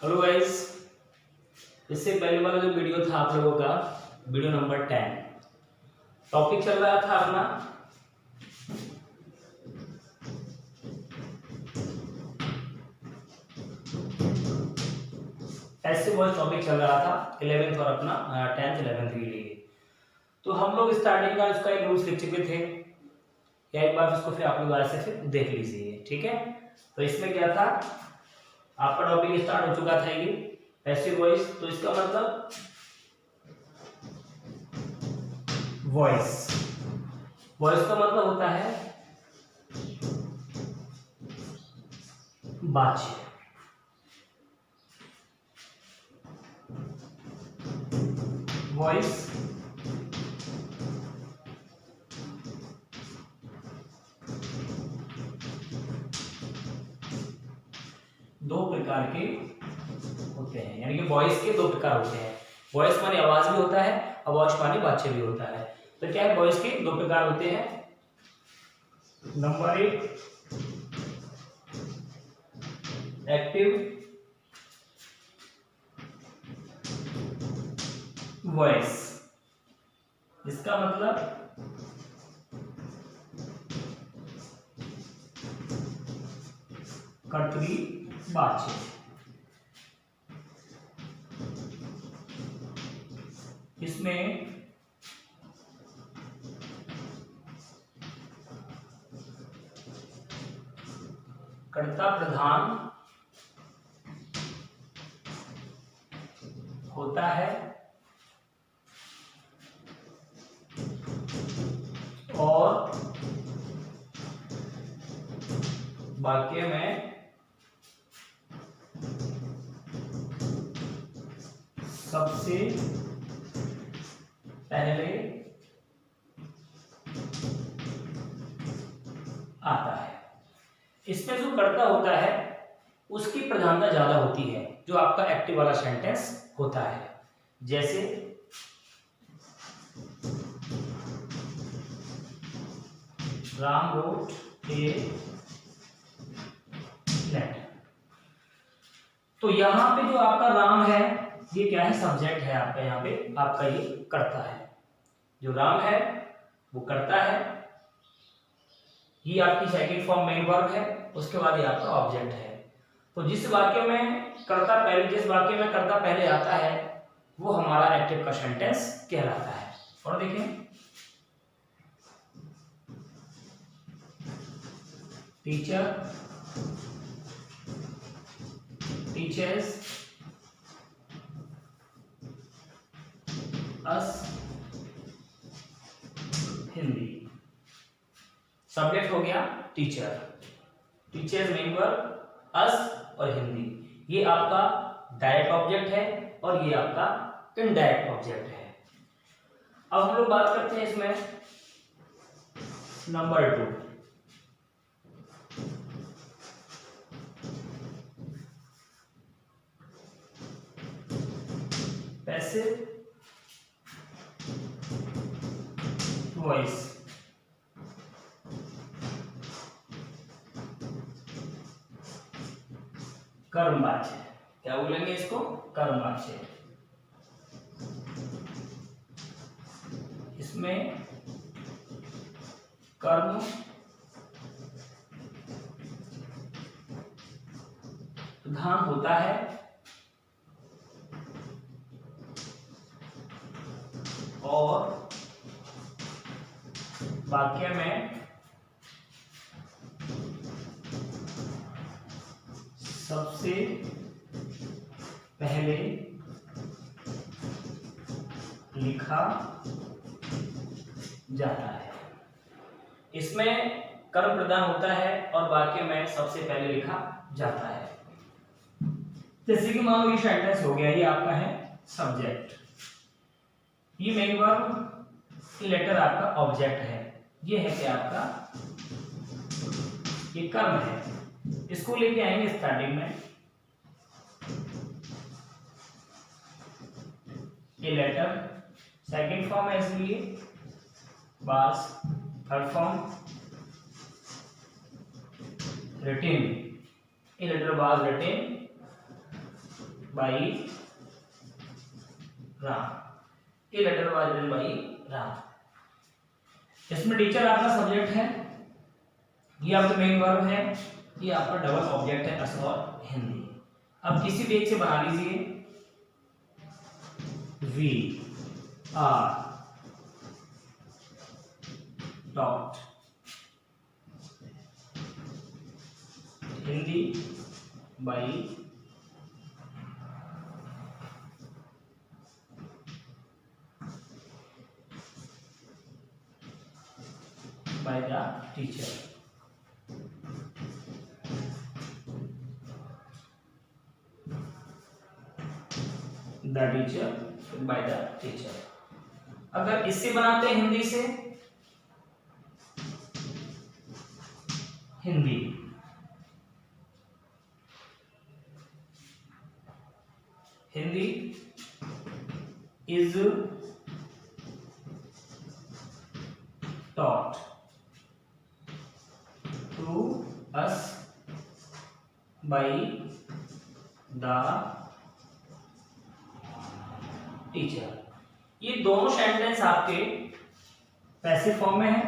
Hello guys, इससे पहले वाला जो वीडियो था आप लोगों का वीडियो नंबर 10 टॉपिक चल रहा था अपना ऐसे वॉइस टॉपिक चल रहा था 11th और अपना 10th 11th के लिए। तो हम लोग स्टार्टिंग का इसका एक रूल्स लिख चुके थे, या एक बार इसको फिर आप लोग ऐसे फिर देख लीजिए, ठीक है। तो इसमें क्या था, आपका टॉपिक स्टार्ट हो चुका था ये पैसिव वॉइस। तो इसका मतलब वॉइस का मतलब होता है बातचीत। वॉइस दो प्रकार के होते हैं, यानी कि वॉइस के दो प्रकार होते हैं। वॉइस माने आवाज भी होता है और वॉइस माने बातचीत भी होता है। तो क्या है, वॉइस के दो प्रकार होते हैं। नंबर 1 एक्टिव वॉइस, इसका मतलब कर्तरी बातचीत। इसमें कर्ता प्रधान होता है और वाक्य में सबसे पहले आता है। इसमें जो कर्ता होता है उसकी प्रधानता ज्यादा होती है जो आपका एक्टिव वाला सेंटेंस होता है। जैसे राम रोट ए लेटर। तो यहां पे जो आपका राम है ये क्या है, सब्जेक्ट है आपका, यहाँ पे आपका ये कर्ता है। जो राम है वो कर्ता है, ये आपकी सेकंड फॉर्म मेन वर्ब है, उसके बाद ये आपका ऑब्जेक्ट है। तो जिस वाक्य में कर्ता पहले आता है वो हमारा एक्टिव का सेंटेंस कहलाता है। और देखें, टीचर टीचर्स अस हिंदी। सब्जेक्ट हो गया टीचर, टीचर्स मेन वर्ब, अस और हिंदी। ये आपका डायरेक्ट ऑब्जेक्ट है और ये आपका इनडायरेक्ट ऑब्जेक्ट है। अब हम लोग बात करते हैं इसमें नंबर 2 पैसिव वॉइस। कर्मवाच्य, क्या बोलेंगे इसको, कर्मवाच्य। इसमें कर्म प्रधान होता है और वाक्य में सबसे पहले लिखा जाता है। इसमें कर्म प्रधान होता है और वाक्य में सबसे पहले लिखा जाता है। जैसे कि मान लो ये सेंटेंस हो गया, ये आपका है सब्जेक्ट, ये मेन वर्ब, ये लेटर आपका ऑब्जेक्ट है, ये है क्या आपका, ये कर्म है। इसको लेके आएंगे स्टार्टिंग में, ये लेटर सेकंड फॉर्म है इसलिए बास, थर्ड फॉर्म रिटेन, ये letter was written, by Ram, a letter was written by Ram. इसमें टीचर आपका सब्जेक्ट है, ये आपका मेन वर्ब है, ये आपका डबल ऑब्जेक्ट है अस और हिंदी। अब किसी भी एक से बना लीजिए, we are taught Hindi by the teacher. The teacher by the teacher. अगर इससे बनाते हैं हिंदी से, Hindi Hindi is taught to us by the teacher। ये दोनों सेंटेंस आपके पैसिव फॉर्म में है,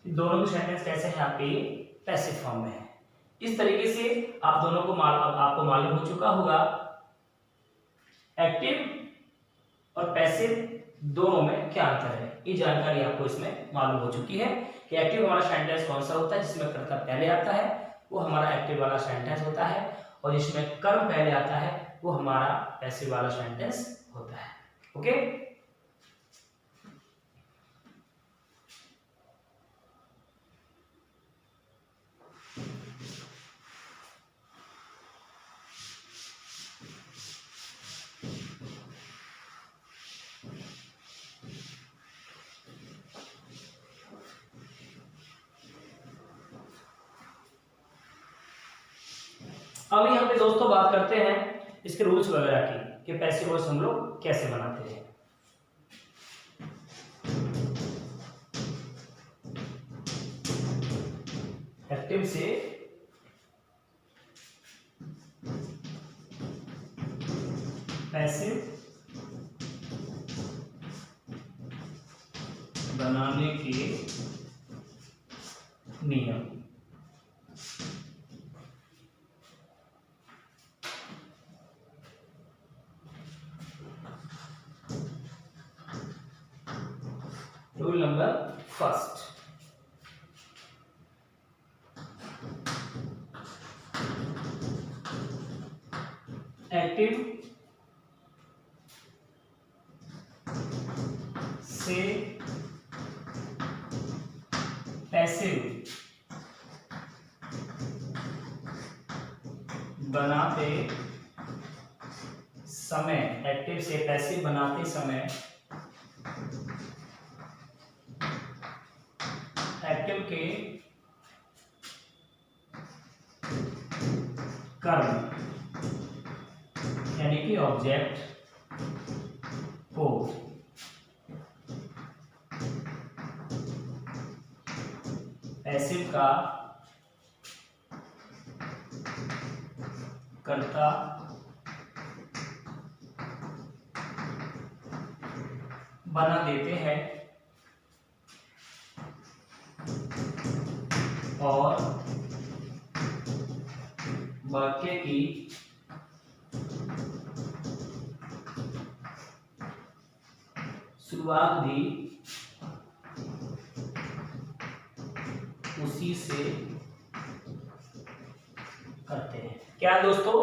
दोनों के सेंटेंस कैसे हैं आपके, ये पैसिव फॉर्म में है। इस तरीके से आप दोनों को आपको मालूम हो चुका होगा एक्टिव और पैसिव दोनों में क्या अंतर है। ये जानकारी आपको इसमें मालूम हो चुकी है कि एक्टिव हमारा सेंटेंस कौन सा होता है, जिसमें कर्ता पहले आता है, वो हमारा एक्टिव वाला सेंटेंस होता है, और जिसमें कर्म पहले आता है वो हमारा पैसिव वाला सेंटेंस होता है। ओके, अब यहाँ पे दोस्तों बात करते हैं इसके रूल्स वगैरह की कि पैसिव वॉइस हम लोग कैसे बनाते हैं। एक्टिव से पैसिव बनाने के नियम। रूल नंबर फर्स्ट, एक्टिव से पैसिव बनाते समय, एक्टिव से पैसिव बनाते समय एक्टिव के कर्म यानी कि ऑब्जेक्ट को पैसिव का कर्ता बना देते हैं और वाक्य की शुरुआत भी उसी से करते हैं। क्या दोस्तों,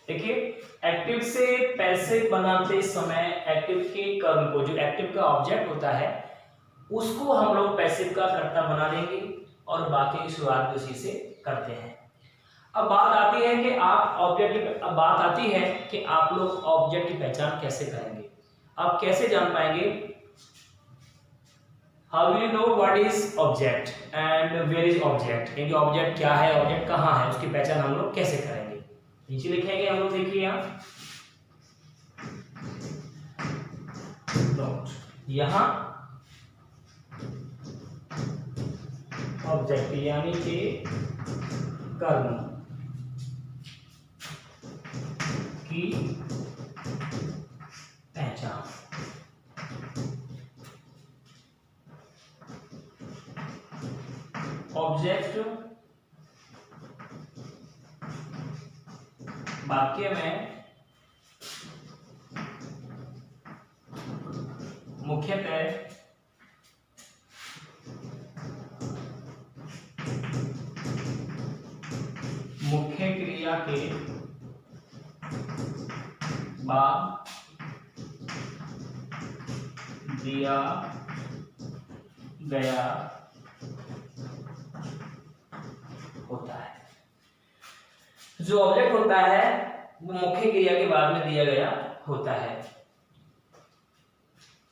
देखिए एक्टिव से पैसिव बनाते समय एक्टिव के कर्म को, जो एक्टिव का ऑब्जेक्ट होता है, उसको हम लोग पैसिव का कर्ता बना देंगे और बाकी की शुरुआत भी उसी से करते हैं। अब बात आती है कि आप लोग ऑब्जेक्ट की पहचान कैसे करेंगे। आप कैसे जान पाएंगे, how will you know what is object and where is object, यानी ऑब्जेक्ट क्या है, ऑब्जेक्ट कहाँ है, उसकी पहचान हम लोग कैसे करेंगे। नीचे लिखेंगे हम लोग, देखिए यहाँ ऑब्जेक्ट यानी कि कर्म की पहचान। ऑब्जेक्ट वाक्य में मुख्यतः मुख्य क्रिया के बाद दिया गया होता है। जो ऑब्जेक्ट होता है वो मुख्य क्रिया के बाद में दिया गया होता है।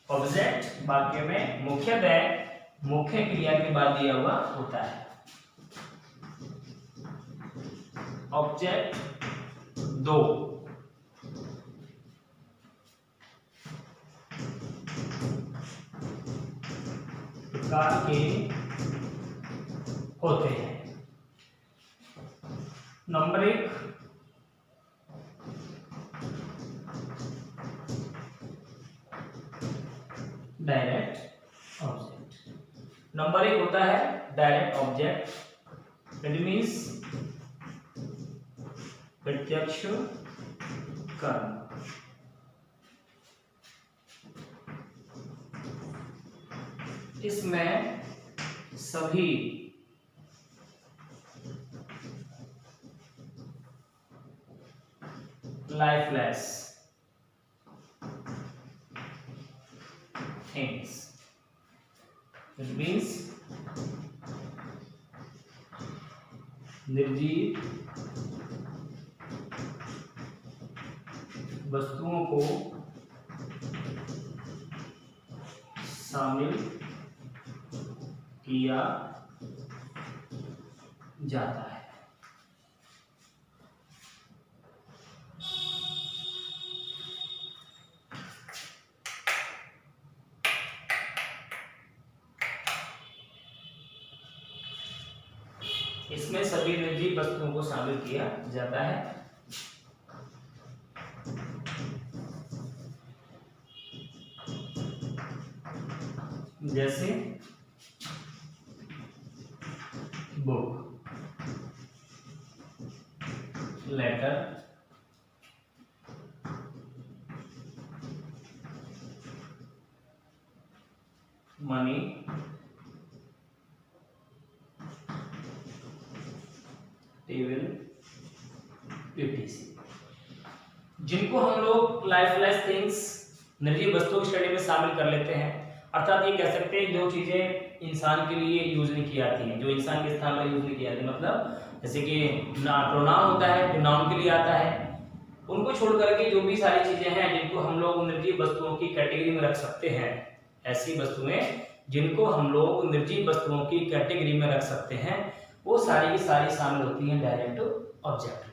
ऑब्जेक्ट वाक्य में मुख्यतः मुख्य क्रिया के बाद दिया हुआ होता है। ऑब्जेक्ट 2 प्रकार के होते हैं। Number 1 direct object. नंबर 1 होता है डायरेक्ट ऑब्जेक्ट, इट मीन्स प्रत्यक्ष कर्म। इसमें सभी लाइफलेस थिंग्स, इट मीन्स निर्जीव वस्तुओं को शामिल किया जाता है। इसमें सभी निर्जीव वस्तुओं को शामिल किया जाता है। जैसे book, letter, money, table, PTC, जिनको हम लोग लाइफलेस थिंग्स निर्जीव वस्तुओं की श्रेणी में शामिल कर लेते हैं। अर्थात ये कह सकते हैं जो चीजें इंसान के लिए यूज नहीं की जाती हैं, जो इंसान के स्थान पर यूज नहीं की जाती, मतलब जैसे कि प्रोनाउन होता है जो नाउन के लिए आता है, उनको छोड़ करके जो भी सारी चीजें हैं जिनको हम लोग निर्जीव वस्तुओं की कैटेगरी में रख सकते हैं, ऐसी वस्तुएं जिनको हम लोग निर्जीव वस्तुओं की कैटेगरी में रख सकते हैं, वो सारी की सारी शामिल होती हैं डायरेक्ट ऑब्जेक्ट में।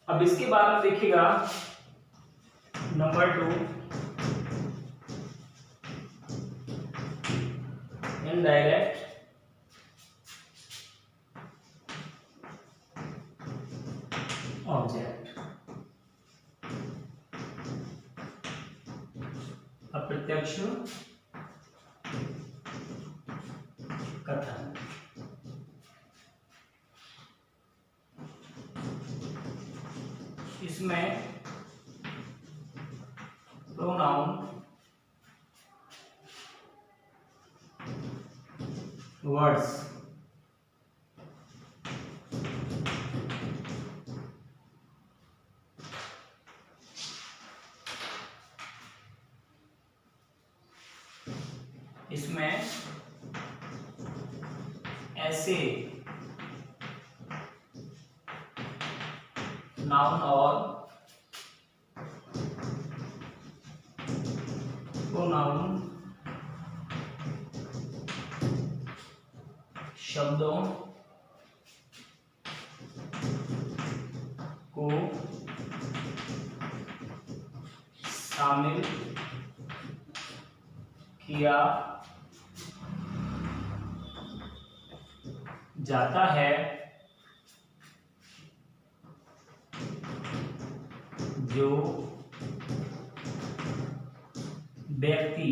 अब इसके बाद में देखिएगा नंबर 2 इनडायरेक्ट ऑब्जेक्ट, अप्रत्यक्ष कथन। इसमें प्रोनाउन, वर्ड्स, इसमें ऐसे नाउन और शब्दों को शामिल किया जाता है जो व्यक्ति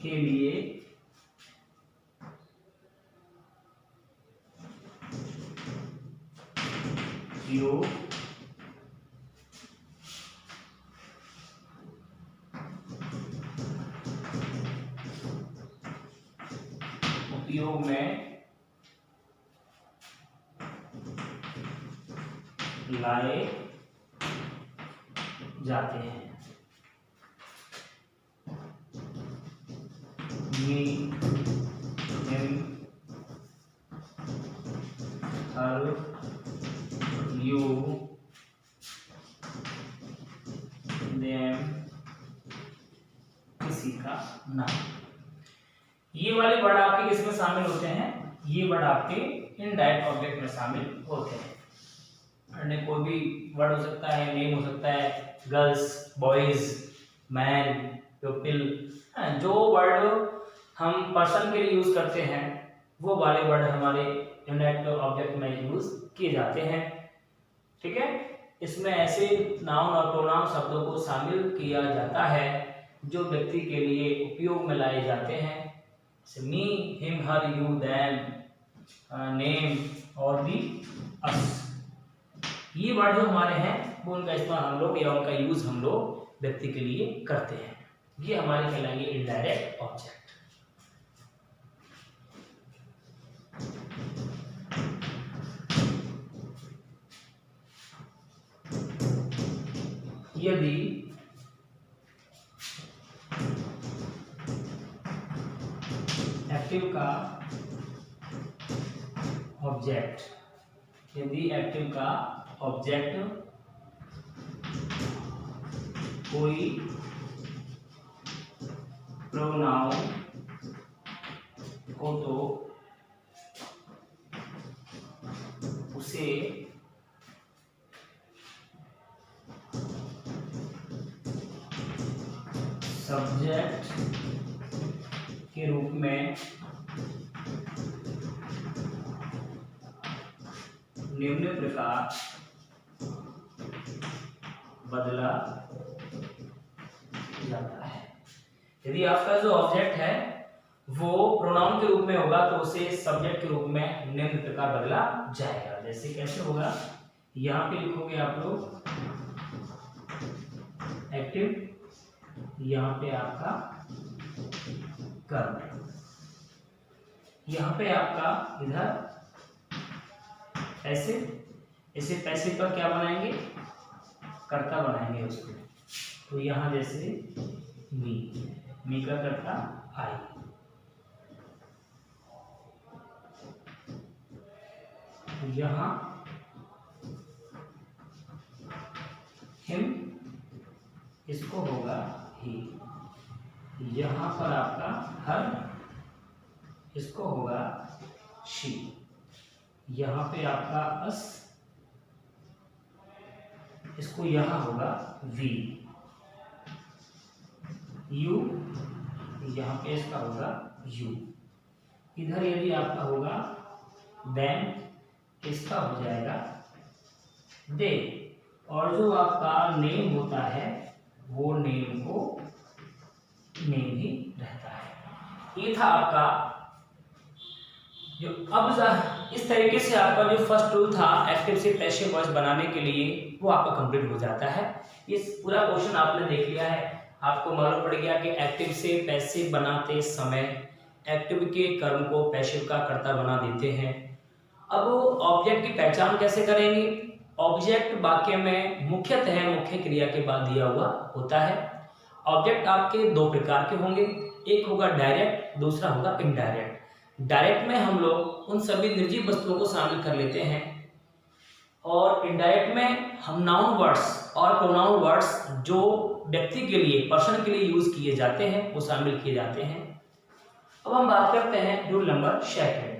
के लिए उपयोग में लाए जाते हैं। Me, him, her, you, them, किसी का नाम। ये वाले वर्ड आपके किस में शामिल होते हैं? ये वर्ड आपके इनडायरेक्ट ऑब्जेक्ट में शामिल होते हैं। अन्य कोई भी वर्ड हो सकता है, नेम हो सकता है, गर्ल्स, बॉयज, मैन, पीपल, जो वर्ड हम पर्सन के लिए यूज करते हैं वो वाले वर्ड हमारे इनडायरेक्ट ऑब्जेक्ट में यूज किए जाते हैं। ठीक है, इसमें ऐसे नाउन और प्रोनाउन शब्दों को शामिल किया जाता है जो व्यक्ति के लिए उपयोग में लाए जाते हैं। Me, him, her, you, them, name और भी अस। ये वर्ड जो हमारे हैं वो उनका इस्तेमाल हम लोग या उनका यूज हम लोग व्यक्ति के लिए करते हैं। ये हमारे कहलाएंगे इनडायरेक्ट ऑब्जेक्ट। यदि एक्टिव का ऑब्जेक्ट कोई प्रोनाउन हो तो उसे सब्जेक्ट के रूप में निम्न प्रकार बदला जाता है। यदि आपका जो ऑब्जेक्ट है वो प्रोनाउन के रूप में होगा तो उसे सब्जेक्ट के रूप में निम्न प्रकार बदला जाएगा। जैसे कैसे होगा, यहाँ पे लिखोगे आप लोग एक्टिव, यहाँ पे आपका कर्म, यहाँ पे आपका इधर ऐसे, इसे पैसे पर क्या बनाएंगे, कर्ता बनाएंगे उसको। तो यहाँ जैसे मी का कर्ता आई, तो यहाँ हिम, इसको होगा ही, यहाँ पर आपका हर, इसको होगा शी, यहाँ पे आपका अस, इसको यहाँ होगा वी, यू, यहाँ पे इसका होगा यू, इधर यदि आपका होगा देन, इसका हो जाएगा दे, और जो आपका नेम होता है वो नेम को नेम ही रहता है। ये था आपका जो अब इस तरीके से आपका जो फर्स्ट रूल था एक्टिव से पैसिव वॉइस बनाने के लिए वो आपका कंप्लीट हो जाता है। इस पूरा क्वेश्चन आपने देख लिया है, आपको मालूम पड़ गया कि एक्टिव से पैसिव बनाते समय एक्टिव के कर्म को पैसिव का कर्ता बना देते हैं। अब ऑब्जेक्ट की पहचान कैसे करेंगे? ऑब्जेक्ट वाक्य में मुख्यतः मुख्य क्रिया के बाद दिया हुआ होता है। ऑब्जेक्ट आपके दो प्रकार के होंगे, एक होगा डायरेक्ट, दूसरा होगा इनडायरेक्ट। डायरेक्ट में हम लोग उन सभी निर्जीव वस्तुओं को शामिल कर लेते हैं और इनडायरेक्ट में हम नाउन वर्ड्स और प्रोनाउन वर्ड्स जो व्यक्ति के लिए, पर्सन के लिए यूज किए जाते हैं वो शामिल किए जाते हैं। अब हम बात करते हैं rule number second.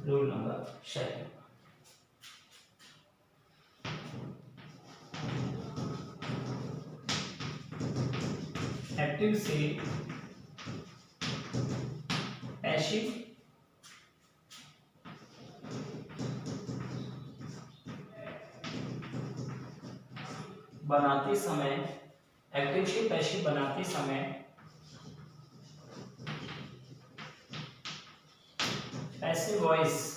Rule number second, active से पैसिव बनाते समय, एक्टिव से पैसिव बनाते समय पैसिव वॉइस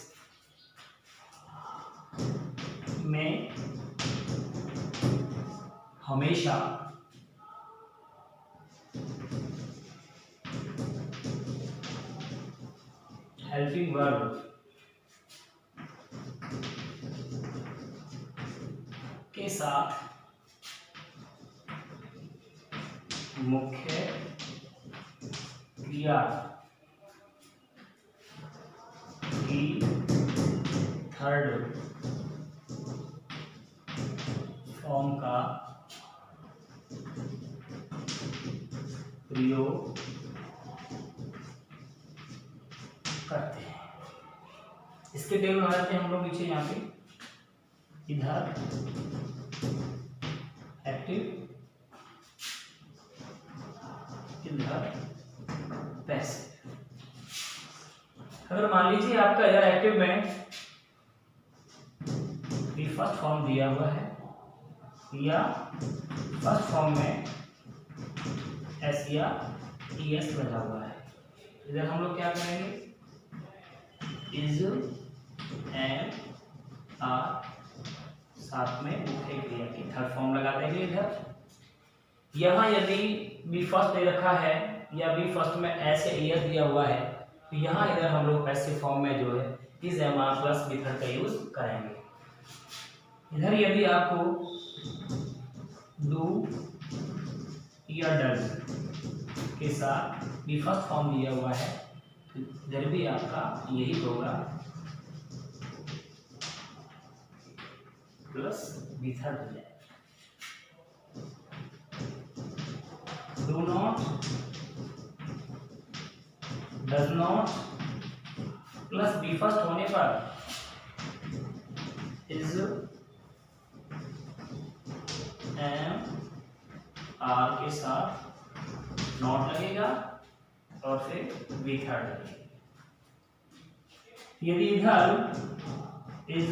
में हमेशा हेल्पिंग वर्ब के साथ मुख्य क्रिया की थर्ड फॉर्म का प्रयोग करते हैं। इसके टेबल बनाते हैं हम लोग नीचे यहाँ पे, इधर एक्टिव, इधर पैसिव। अगर मान लीजिए आपका इधर एक्टिव में भी फर्स्ट फॉर्म दिया हुआ है या फर्स्ट फॉर्म में एस या ईएस लगा हुआ है, इधर हम लोग क्या करेंगे, इज एंड आर साथ में मुख्य क्रिया की थर्ड फॉर्म लगा देंगे इधर। यहाँ यदि बी फर्स्ट दे रखा है या बी फर्स्ट में एस या ईएस दिया हुआ है तो यहाँ इधर हम लोग पैसिव फॉर्म में जो है is am are plus B third का यूज करेंगे। इधर यदि आपको डू या डन के साथ बी फर्स्ट फॉर्म दिया हुआ है तो इधर भी आपका यही होगा, प्लस बी थर्ड हो जाएगा। Do not, does not plus V first होने पर इज एम आर के साथ नॉट लगेगा और फिर बी थर्ड लगेगा। यदि इधर इज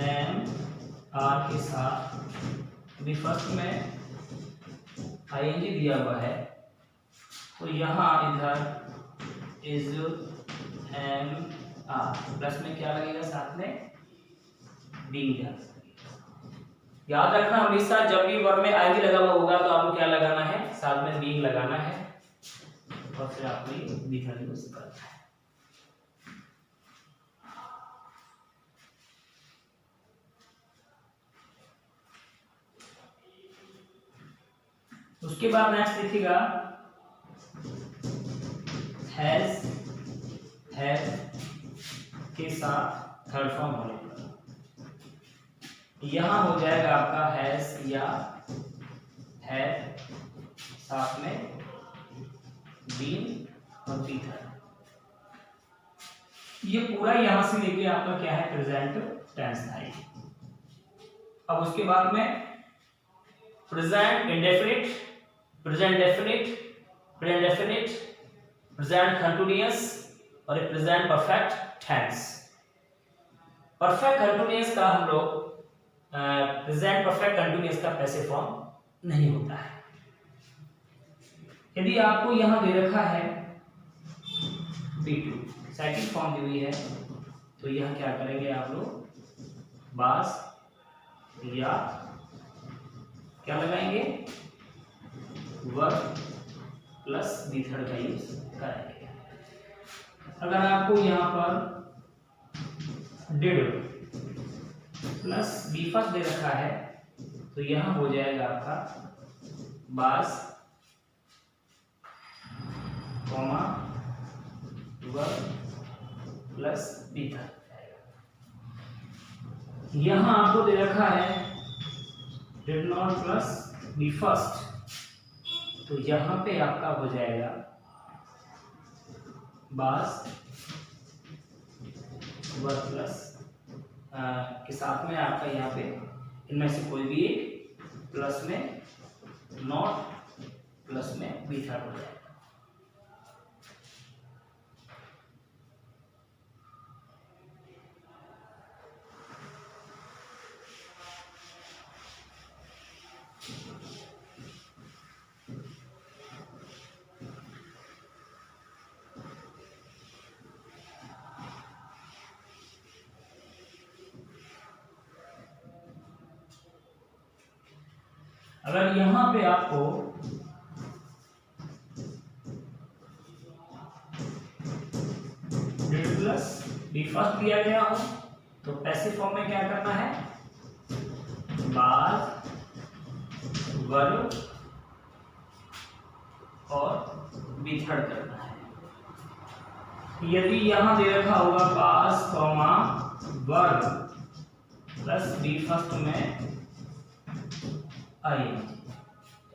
एम आर के साथ बी फर्स्ट में आईएनजी दिया हुआ है तो यहाँ इधर इज एम आर प्लस में क्या लगेगा, साथ में बीइंग। याद रखना हमेशा जब भी वर्ब में आईएनजी लगा हुआ होगा तो आपको क्या लगाना है, साथ में बीइंग लगाना है और फिर आपको ये बी थर्ड यूज करना है। उसके बाद नेक्स्ट देखिएगा हैज, हैव के साथ थर्ड फॉर्म होने पर यहां हो जाएगा आपका हैज या हैव साथ में बीन और बी थर्ड। ये पूरा यहां से लेके आपका क्या है, प्रेजेंट टेंस था। अब उसके बाद में present indefinite, present definite, present definite, present continuous और present perfect tense. Perfect continuous का हम लोग प्रेजेंट परफेक्ट कंटीन्यूअस का पैसिव फॉर्म नहीं होता है। यदि आपको यहां दे रखा है B2 सेकंड फॉर्म दी हुई है तो यह क्या करेंगे आप लोग, बास या क्या लगाएंगे, वर्ब प्लस बी थर्ड का यूज करेंगे। अगर आपको यहाँ पर डिड प्लस बी फर्स्ट दे रखा है, तो यहां हो जाएगा आपका was comma were plus B third. यहां आपको दे रखा है did not plus V first, तो यहां पे आपका हो जाएगा बास वर प्लस के साथ में आपका यहाँ पे इनमें से कोई भी एक प्लस में नॉट प्लस में बी थर्ड हो जाएगा। अगर यहां पे आपको डिड प्लस बी फर्स्ट दिया गया हो तो पैसिव फॉर्म में क्या करना है, बास वर्ब और बी थर्ड करना है। यदि यहां दे रखा होगा was comma verb plus V first में आई,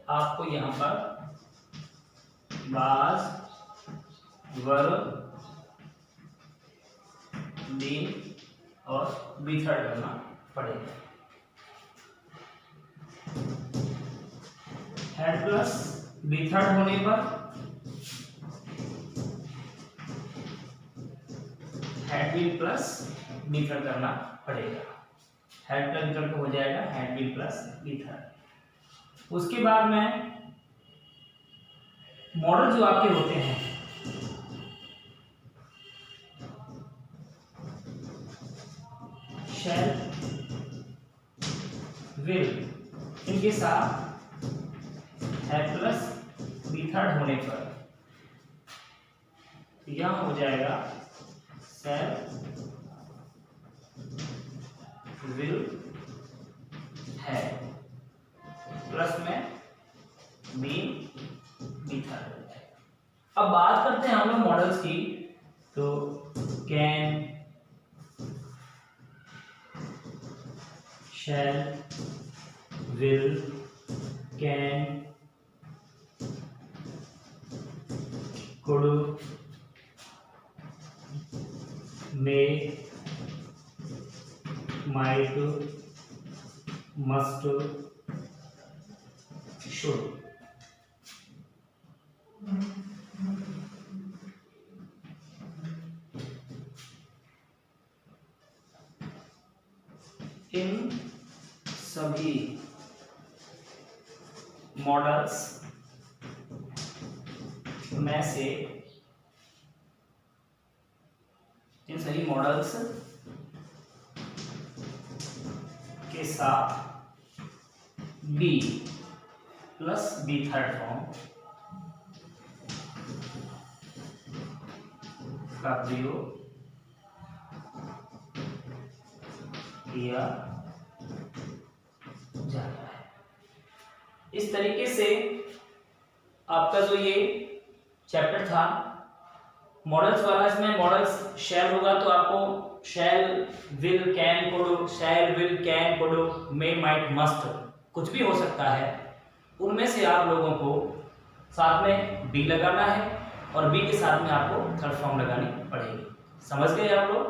आपको यहां पर बास वर्ब बी और बी थर्ड करना पड़ेगा। हेड प्लस बी थर्ड होने पर had been plus B third करना पड़ेगा। हेड प्लस बी थर्ड हो जाएगा had been plus B third. उसके बाद में मॉडल जो आपके होते हैं शैल विल, इनके साथ हेड प्लस बी थर्ड होने पर यह हो जाएगा शैल विल है प्लस में बी थर्ड हो जाएगा। अब बात करते हैं हम लोग मॉडल्स की, तो can, shall, will, can, could, may, might, must, should. इन सभी मॉडल्स में से इन सभी मॉडल्स के साथ be plus B third form का प्रयोग किया जाता है। इस तरीके से आपका जो ये चैप्टर था मॉडल्स वाला, इसमें मॉडल्स शैल होगा तो आपको शैल will can could, shell will can could, may might must कुछ भी हो सकता है, उनमें से आप लोगों को साथ में बी लगाना है और बी के साथ में आपको थर्ड फॉर्म लगानी पड़ेगी। समझ गए आप लोग?